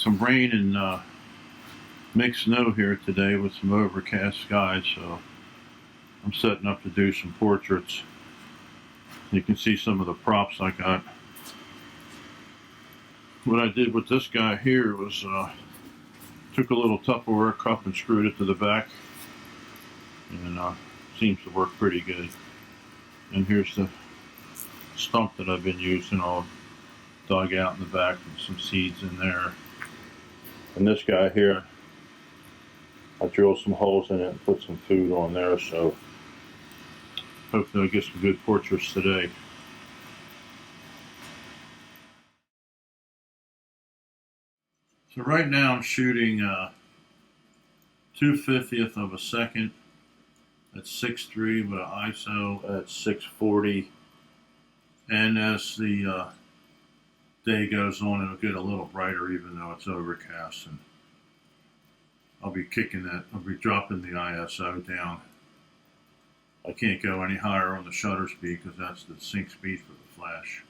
some rain and mixed snow here today with some overcast skies, so I'm setting up to do some portraits. You can see some of the props I got. What I did with this guy here was took a little Tupperware cup and screwed it to the back, and seems to work pretty good. And here's the stump that I've been using, all dug out in the back with some seeds in there. And this guy here, I drilled some holes in it and put some food on there, so hopefully I'll get some good portraits today. So right now I'm shooting 2/50th of a second at 6.3 with an ISO at 640. And as the day goes on, it'll get a little brighter even though it's overcast. And I'll be dropping the ISO down. I can't go any higher on the shutter speed because that's the sync speed for the flash.